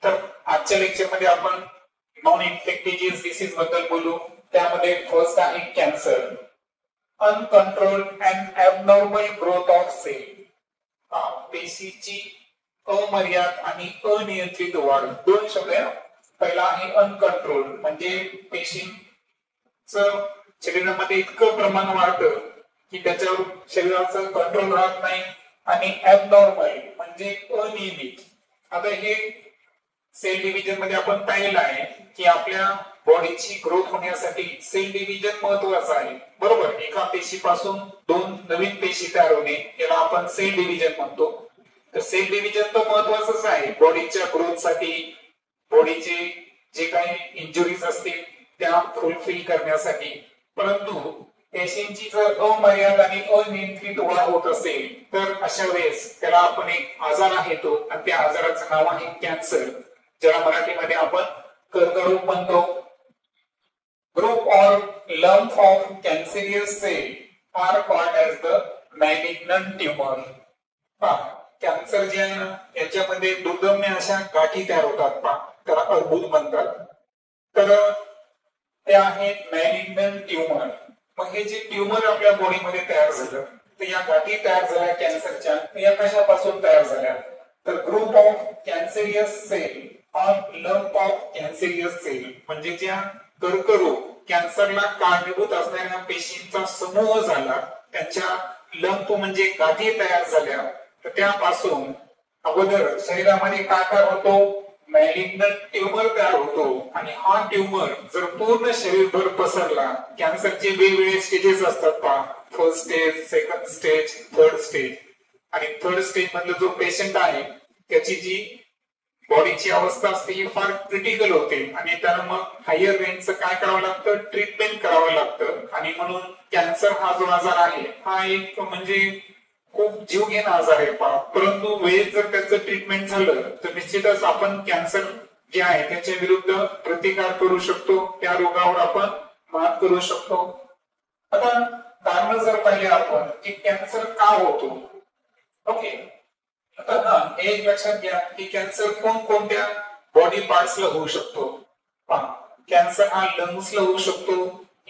तर आजच्या लेक्चर मध्ये आपण नॉन इन्फेक्टिशियस डिसीज बद्दल बोलू. त्यामध्ये फर्स्ट आहे cancer. Uncontrolled and abnormal growth of cell. पेशीची अमर्याद आणि अनियंत्रित वाढ. दोन शब्द आहे. पहिला आहे अनकंट्रोल म्हणजे पेशींचं शरीरामध्ये इतकं प्रमाण वाढतं की त्याच्यावर शरीराचं कंट्रोल राहत नाही. आणि ॲबनॉर्मल म्हणजे अनियमित. आता हे सेल डिव्हिजन मध्ये आपण पाहिलं आहे की आपल्या बॉडीची ग्रोथ होण्यासाठी सेल डिव्हिजन महत्वाचं आहे. बरोबर. एका पेशीपासून दोन नवीन पेशी तयार होणे याला आपण सेल डिव्हिजन म्हणतो. तर सेल डिव्हिजन तर महत्वाचंच आहे बॉडीच्या ग्रोथ साठी, बॉडीचे जे काही इंजुरीज असतील त्या फुलफिल करण्यासाठी. परंतु पेशींची जर अमर्याद आणि अनियंत्रित वाढ होत असेल तर अशा वेळेस त्याला आपण एक आजार आहे तो, आणि त्या आजाराचं नाव आहे कॅन्सर, ज्याला मराठीमध्ये आपण कर्करोग म्हणतो. Group or lump of cancerous cell are called as the malignant tumour. Cancer जे आहे ना याच्यामध्ये दुर्दम्य अशा गाठी तयार होतात त्याला अर्बुद म्हणतात. तर ते आहे मॅलिग्नंट ट्यूमर. मग हे जे ट्यूमर आपल्या बॉडीमध्ये तयार झालं तर या गाठी तयार झाल्या कॅन्सरच्या, या कशापासून तयार झाल्या तर group of cancerous cell or lump of cancerous cell म्हणजे ज्या कर्करोग कॅन्सरला कारणीभूत असणाऱ्या पेशींचा समूह झाला, त्यांच्या लंप म्हणजे गाठी तयार झाल्या. तर त्यापासून अगोदर शरीरामध्ये काय तयार होतो, मॅलिग्नंट ट्यूमर तयार होतो. आणि हा ट्यूमर जर पूर्ण शरीरभर पसरला, कॅन्सरचे वेगवेगळे स्टेजेस असतात पहा, first stage, second stage, third stage. आणि थर्ड स्टेज मधला जो पेशंट आहे त्याची जी बॉडीची अवस्था असते ही फार क्रिटिकल होते आणि त्याला मग हायर रेंजचं काय करावं लागतं, ट्रीटमेंट करावं लागतं. आणि म्हणून कॅन्सर हा जो आजार आहे हा एक म्हणजे खूप जीव घेणा आजार आहे. परंतु वेळेत जर त्याचं ट्रीटमेंट झालं तर निश्चितच आपण कॅन्सर जे आहे त्याच्या विरुद्ध प्रतिकार करू शकतो, त्या रोगावर आपण मात करू शकतो. आता कारण जर पाहिले आपण की कॅन्सर का होतो. ओके. आता हे एक लक्षात घ्या की कॅन्सर कोणकोणत्या बॉडी पार्ट्सला होऊ शकतो. कॅन्सर हा लंग्सला होऊ शकतो,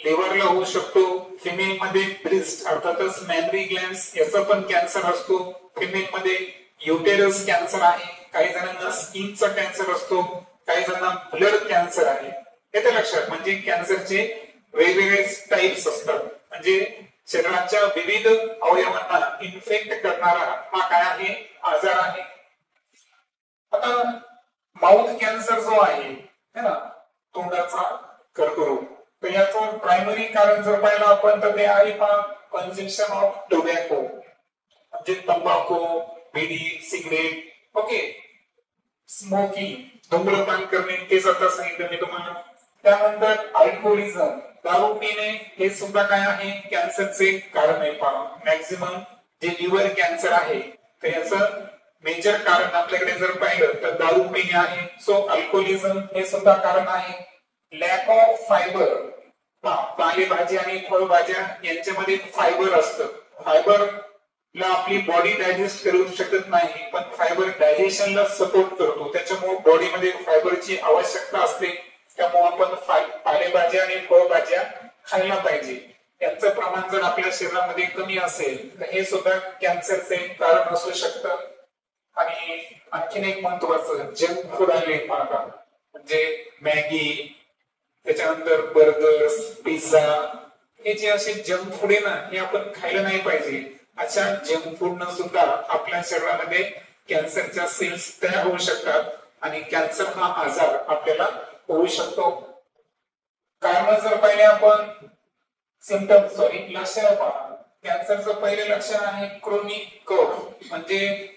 लिव्हरला होऊ शकतो. फिमेल मध्ये ब्रेस्ट अर्थातच मॅमरी ग्लॅन्ड्स याचा पण कॅन्सर असतो. फिमेल मध्ये युटेरस कॅन्सर आहे. काही जणांना स्किनचा कॅन्सर असतो, काही जणांना ब्लड कॅन्सर आहे. हे लक्षात म्हणजे कॅन्सरचे वेगवेगळे टाइप्स असतात. म्हणजे शरीराच्या विविध अवयवांना इन्फेक्ट करणारा हा काय आहे, आजार आहे. आता माउथ कॅन्सर जो आहे ना, तोंडाचा कर्करोग, तर याचं प्रायमरी कारण जर पाहिलं आपण तर ते आहे कन्झम्पशन ऑफ टोबॅको म्हणजे तंबाखू, बिडी, सिगरेट. ओके. स्मोकिंग, धूम्रपान करणे, तेच आता सांगितलं मी तुम्हाला. त्यानंतर अल्कोहोलिझम, दारू पिणे, हे सुद्धा काय आहे कॅन्सरचे कारण आहे. मॅक्झिमम जे लिव्हर कॅन्सर आहे तर याचं मेजर कारण आपल्याकडे जर पाहिलं तर दारू पिणे आहे. सो अल्कोहोलिझम हे सुद्धा कारण आहे. लॅक ऑफ फायबर, पालेभाजी आणि फळभाज्या यांच्यामध्ये फायबर असतं. फायबरला आपली बॉडी डायजेस्ट करू शकत नाही, पण फायबर डायजेशनला सपोर्ट करतो. त्याच्यामुळे बॉडीमध्ये फायबरची आवश्यकता असते. त्यामुळे आपण पालेभाज्या आणि फळभाज्या खायला पाहिजे. यांचं प्रमाण जर आपल्या शरीरामध्ये कमी असेल तर हे सुद्धा कॅन्सरचे कारण असू शकतं. आणि आणखीन एक महत्वाचं जंक फूड आले पाहता, म्हणजे मॅगी, त्याच्यानंतर बर्गर्स, पिझ्झा, हे जे असे जंक फूड आहे ना हे आपण खायला नाही पाहिजे. अशा जंक फूड न सुद्धा आपल्या शरीरामध्ये कॅन्सरच्या सेल्स तयार होऊ शकतात आणि कॅन्सर हा आजार आपल्याला होऊ शकतो. कारण जर पाहिले आपण लक्षण पहा. कॅन्सरचं पहिले लक्षण आहे क्रोनिक कफ, म्हणजे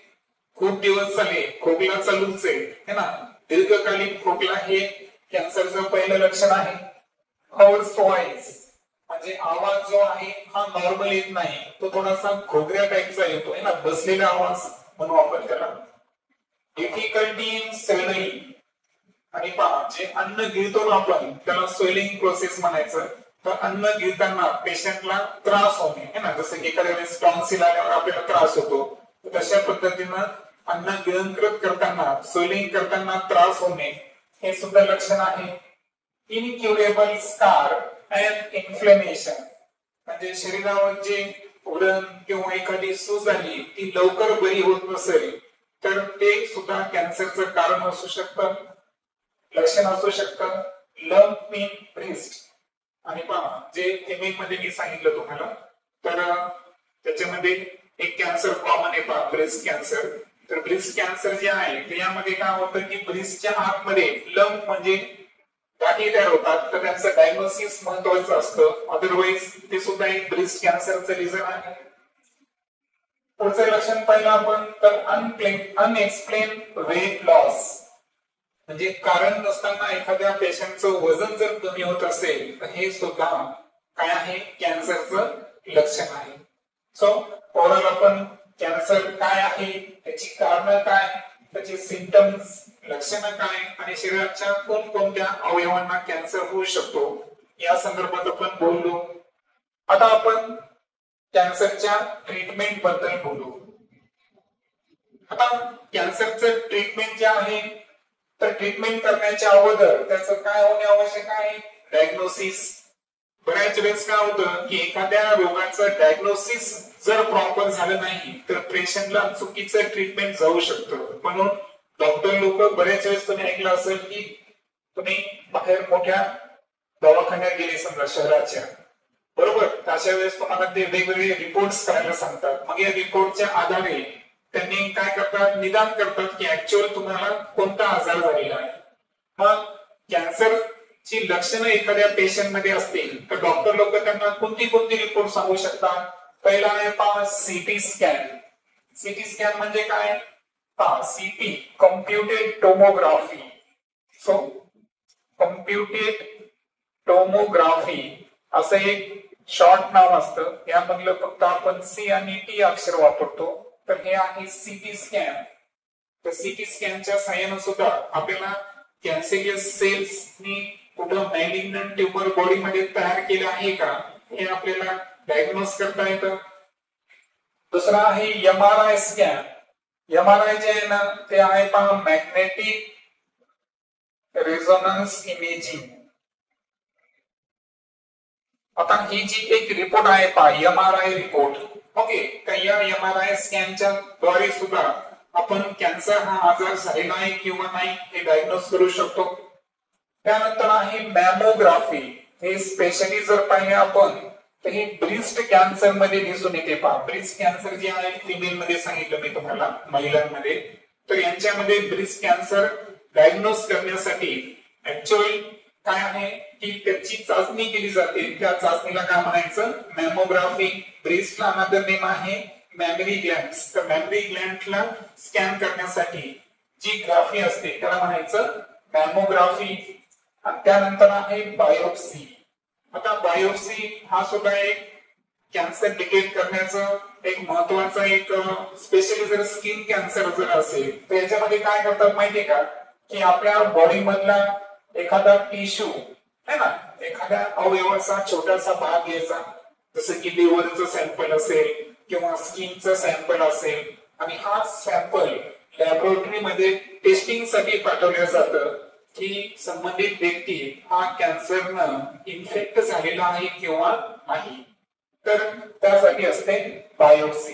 खूप दिवस झाले खोकला चालूच आहे ना, दीर्घकालीन खोकला हे कॅन्सरचं पहिलं लक्षण आहे. हॉर्स व्हॉइस म्हणजे आवाज जो आहे हा नॉर्मल येत नाही, तो थोडासा घोगऱ्या टाईपचा येतो आहे ना, बसलेला आवाज म्हणू आपण त्याला. डिफिकल्टी इन स्वेलिंग, आणि पहा जे अन्न गिळतो ना आपण त्याला स्वेलिंग प्रोसेस म्हणायचं. तर अन्न गिळताना पेशंटला त्रास होणे है ना, जसं की एखाद्या वेळेस टॉन्सिल आल्यावर आपल्याला त्रास होतो, तशा पद्धतीनं अन्न गिळंकृत करताना स्वेलिंग करताना त्रास होणे हे सुद्धा लक्षण आहे. इनक्युरेबल स्कार अँड इन्फ्लेमेशन म्हणजे शरीरावर जे उडण किंवा एखादी सूज आली ती लवकर बरी होत नसेल तर ते सुद्धा कॅन्सरचं कारण असू शकतं, लक्षण असू शकतं. लंप इन ब्रेस्ट आणि पहा जे इमेज मध्ये मी सांगितलं तुम्हाला तर त्याच्यामध्ये एक कॅन्सर कॉमन आहे पहा ब्रेस्ट कॅन्सर. तर ब्रेस्ट कॅन्सर जे आहे तर यामध्ये काय होतं की ब्रेस्टच्या आतमध्ये लंप म्हणजे गाठी तयार होतात तर त्यांचं डायग्नोसिस महत्वाचं असतं, अदरवाईज ते सुद्धा एक ब्रेस्ट कॅन्सरचं रिझन आहे. पुढचं लक्षण पाहिलं आपण तर अनएक्सप्लेन वेट लॉस म्हणजे कारण नसताना एखाद्या पेशंटचं वजन जर कमी होत असेल तर हे सुद्धा काय आहे कॅन्सरचं लक्षण आहे. सो ओव्हरऑल आपण कॅन्सर काय आहे, त्याची कारणं काय, त्याचे सिम्पटम्स, लक्षणं काय आणि शरीराच्या कोणकोणत्या अवयवांना कॅन्सर होऊ शकतो या संदर्भात आपण बोललो. आता आपण कॅन्सरच्या ट्रीटमेंट बद्दल बोलू. आता कॅन्सरचं ट्रीटमेंट जे आहे तर ट्रीटमेंट करण्याच्या अगोदर त्याचं काय होणे आवश्यक आहे, डायग्नोसिस. बऱ्याच वेळेस काय होतं की एखाद्या रोगाचं डायग्नोसिस जर प्रॉपर झालं नाही तर पेशंटला चुकीचं ट्रीटमेंट जाऊ शकतं. म्हणून डॉक्टर लोक बऱ्याच वेळेस तुम्ही ऐकलं असेल की तुम्ही बाहेर मोठ्या दवाखान्यात गेले समजा शहराच्या बरोबर, अशा वेळेस तुम्हाला ते वेगवेगळे रिपोर्ट्स करायला सांगतात. मग या रिपोर्टच्या आधारे त्यांनी काय करतात, निदान करतात की ऍक्च्युअल तुम्हाला कोणता आजार झालेला आहे. मग कॅन्सरची लक्षणं एखाद्या पेशंट मध्ये असतील तर डॉक्टर लोक त्यांना कोणती कोणती रिपोर्ट सांगू शकतात. पहिला आहे पहा सीटी स्कॅन. सीटी स्कॅन म्हणजे काय पहा, CT computed tomography. So computed tomography असं एक शॉर्ट नाव असतं, यामधलं फक्त आपण सी आणि टी अक्षर वापरतो. तर हे आहे सीटी स्कॅन. तर सीटी स्कॅनच्या साहाय्याने सुद्धा आपल्याला कॅन्सरियस सेल्सनी कुठं मॅलिग्नंट ट्यूमर बॉडीमध्ये तयार केलं आहे का हे आपल्याला डायग्नोज करता येतं. दुसरा आहे एमआरआय स्कॅन. एमआरआय जे आहे ना ते आहे पहा मॅग्नेटिक रेझोनन्स इमेजिंग. आता ही जी एक रिपोर्ट आहे पहा एमआरआय रिपोर्ट, ओके, तर या एमआरआय स्कॅनच्या द्वारे सुद्धा आपण कॅन्सर हा आजार झालेला आहे किंवा नाही हे डायग्नोज करू शकतो. त्यानंतर आहे मॅमोग्राफी. हे स्पेशली जर पाहिले आपण तर हे ब्रेस्ट कॅन्सर मध्ये दिसून येते पहा. ब्रेस्ट कॅन्सर जे आहे फिमेल मध्ये सांगितलं मी तुम्हाला, महिलांमध्ये. तर यांच्यामध्ये ब्रेस्ट कॅन्सर डायग्नोज करण्यासाठी ऍक्च्युअली काय आहे की त्याची चाचणी केली जाते. त्या चाचणीला काय म्हणायचं, मॅमोग्राफी. ब्रेस्टला अनदर नेम आहे मॅमरी ग्लँड्स. तर मॅमरी ग्लँडला स्कॅन करण्यासाठी जी ग्राफी असते त्याला म्हणायचं मॅमोग्राफी. आणि त्यानंतर आहे बायोप्सी. आता बायोप्सी हा सुद्धा एक कॅन्सर डिटेक्ट करण्याचं एक महत्वाचा एक स्पेशली जर स्किन कॅन्सर जर असेल तर याच्यामध्ये काय करतात माहितीये का की आपल्या बॉडी मधला एखादा टिश्यू है ना, एखाद्या अवयवाचा छोटासा भाग घ्यायचा, जसं की लिव्हरचं सॅम्पल असेल किंवा स्किनचं सॅम्पल असेल आणि हा सॅम्पल लॅबोरेटरीमध्ये टेस्टिंग साठी पाठवलं जातं की संबंधित व्यक्ती हा कॅन्सरनं इन्फेक्ट झालेला आहे किंवा नाही. तर त्यासाठी असते बायोप्सी.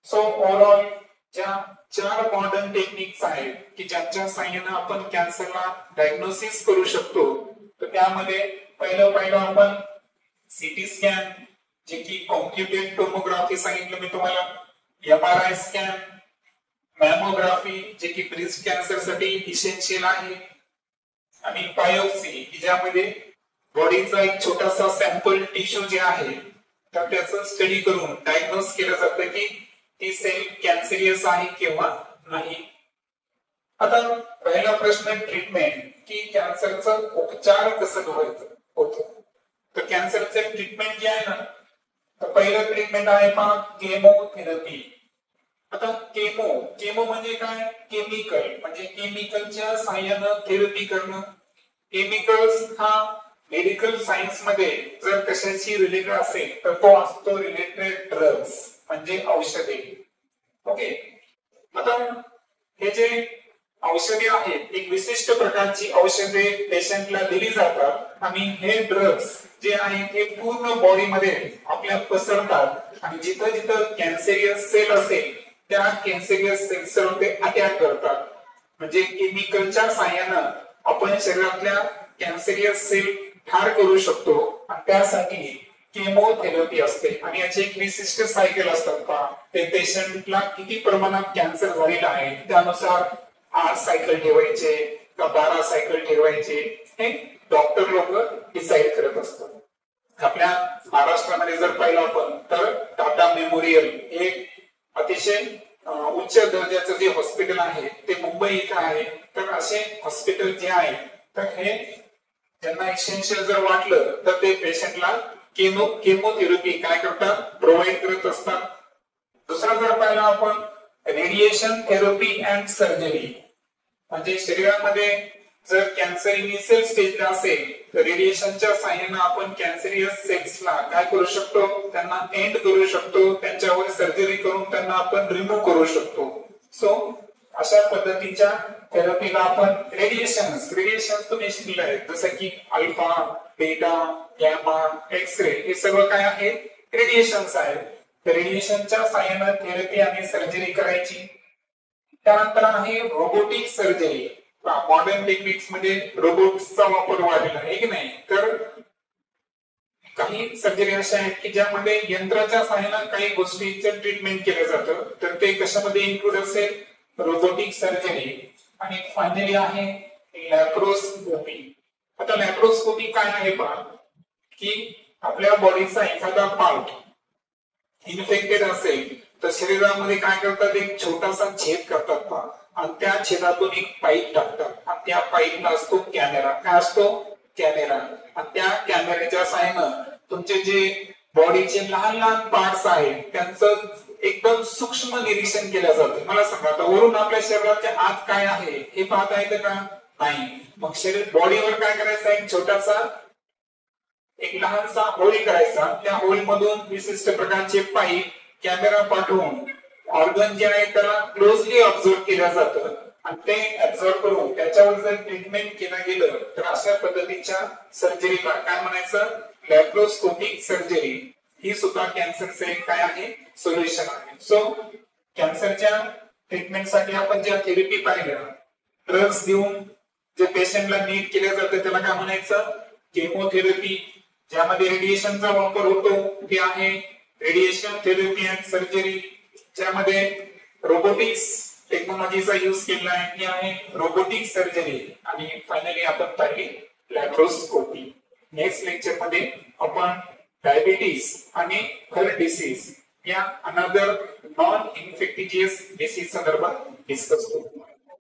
सो ओव्हरऑल ज्या 4 मॉडर्न टेक्निक्स आहेत की ज्यांच्या साहाय्याने आपण कॅन्सरला डायग्नोसिस करू शकतो. तर त्यामध्ये पहिलं आपण सीटी स्कॅन जे की कॉम्प्युटेड टोमोग्राफी सांगितलं मी तुम्हाला, एमआरआय स्कॅन, मॅमोग्राफी जे की ब्रेस्ट कॅन्सर साठी इसेन्शियल आहे, आणि बायोप्सी ज्यामध्ये बॉडीचा एक छोटासा सॅम्पल टिश्यू जे आहे तर त्याचं स्टडी करून डायग्नोज केलं जातं की ती सेल कॅन्सरियस आहे किंवा नाही. आता पहिला प्रश्न ट्रीटमेंट की कॅन्सरचा उपचार कसं होतो. तर कॅन्सरचं ट्रीटमेंट जे आहे ना तर पहिलं ट्रीटमेंट आहे पहा केमोथेरपी. आता केमो म्हणजे काय, केमिकल म्हणजे केमिकलच्या साहाय्यानं थेरपी करणं. केमिकल्स हा मेडिकल सायन्स मध्ये जर कशाशी रिलेटेड असेल तर तो असतो रिलेटेड ड्रग्स म्हणजे औषधे. ओके, आता हे जे औषधे आहेत एक विशिष्ट प्रकारची औषधे पेशंटला दिली जातात आणि हे ड्रग्स जे आहेत हे पूर्ण बॉडीमध्ये आपल्या पसरतात आणि जिथं जिथं कॅन्सरियस सेल असेल त्या कॅन्सरियस सेल्सवर ते अटॅक करतात. म्हणजे केमिकलच्या साह्यानं आपण शरीरातल्या कॅन्सरियस सेल ठार करू शकतो आणि त्यासाठी केमोथेरपी असते आणि याची एक विशिष्ट सायकल असतात का ते पेशंटला किती प्रमाणात कॅन्सर झालेला आहे त्यानुसार 8 सायकल ठेवायचे का 12 सायकल ठेवायचे हे डॉक्टर लोक डिसाईड करत असतात. आपल्या महाराष्ट्रामध्ये जर पाहिलं आपण तर टाटा मेमोरियल हे अतिशय उच्च दर्जाचं जे हॉस्पिटल आहे ते मुंबई इथं आहे. तर असे हॉस्पिटल जे आहे तर हे त्यांना एसेन्शियल जर वाटलं तर ते पेशंटला केमोथेरपी काय करतात प्रोव्हाइड करत असतात. दुसरा जर पाहिला आपण रेडिएशन थेरपी अँड सर्जरी म्हणजे शरीरामध्ये जर कॅन्सर इनिशियल स्टेजला असेल तर रेडिएशनच्या साह्याने आपण कॅन्सरियस सेल्सला काय करू शकतो त्यांना एंड करू शकतो त्यांच्यावर सर्जरी करून त्यांना आपण रिमूव्ह करू शकतो. सो अशा पद्धतीच्या थेरपीला आपण रेडिएशन तुम्ही शिकलाय जसं की alpha beta gamma X ray हे सगळं काय आहे रेडिएशन्स आहे. तर रेडिएशनच्या साह्याने थेरपी आणि सर्जरी करायची. त्यानंतर आहे रोबोटिक सर्जरी. मॉडर्न टेक्निक्स मध्ये रोबोट्सचा वापर वाढलेला आहे की नाही. तर काही सर्जरी अशा आहेत की ज्यामध्ये यंत्राच्या साह्याने काही गोष्टींचं ट्रीटमेंट केलं जातं. तर ते कशामध्ये इन्क्लूड असेल रोबोटिक सर्जरी. आणि फायनली आहे लॅप्रोस्कोपी. आता लॅप्रोस्कोपी काय आहे पहा की आपल्या बॉडीचा एखादा पार्ट इन्फेक्टेड असेल तर शरीरामध्ये काय करतात एक छोटासा छेद करतात पहा आणि त्या छेदातून एक पाईप टाकतात आणि त्या पाईपला असतो कॅमेरा. काय असतो कॅमेरा. आणि त्या कॅमेऱ्याच्या साह्यानं तुमचे जे बॉडीचे लहान लहान पार्ट्स आहेत त्यांचं एकदम सूक्ष्म निरीक्षण केलं जातं. मला सांगा आता वरून आपल्या शरीराच्या आत काय आहे हे पाहता येतं का नाही. मग शरीर बॉडीवर काय करायचं एक छोटासा एक लहानसा होल करायचा. त्या होल मधून विशिष्ट प्रकारचे पाईप कॅमेरा पाठवून ऑर्गन जे आहे त्याला क्लोजली ऑब्झर्व केलं जातं आणि ते ऑब्झर्व करून त्याच्यावर जर ट्रीटमेंट केलं गेलं तर अशा पद्धतीच्या सर्जरीला काय म्हणायचं लॅप्रोस्कोपिक सर्जरी. ही सुद्धा कॅन्सरचे काय आहे सोल्युशन आहे. सो कॅन्सरच्या ट्रीटमेंटसाठी आपण ज्या थेरपी पाहिल्या ड्रग्स देऊन जे पेशंटला नीट केलं जातं त्याला काय म्हणायचं केमोथेरपी. ज्यामध्ये रेडिएशनचा वापर होतो ते आहे रेडिएशन थेरपी अँड सर्जरी. ज्यामध्ये रोबोटिक्स टेक्नॉलॉजीचा यूज केला आहे ती आहे रोबोटिक सर्जरी. आणि फायनली आपण पाहिली लॅप्रोस्कोपी. नेक्स्ट लेक्चर मध्ये आपण डायबिटीज आणि हार्ट डिसीज या अनदर नॉन इन्फेक्टिशियस डिसीज संदर्भात डिस्कस करू.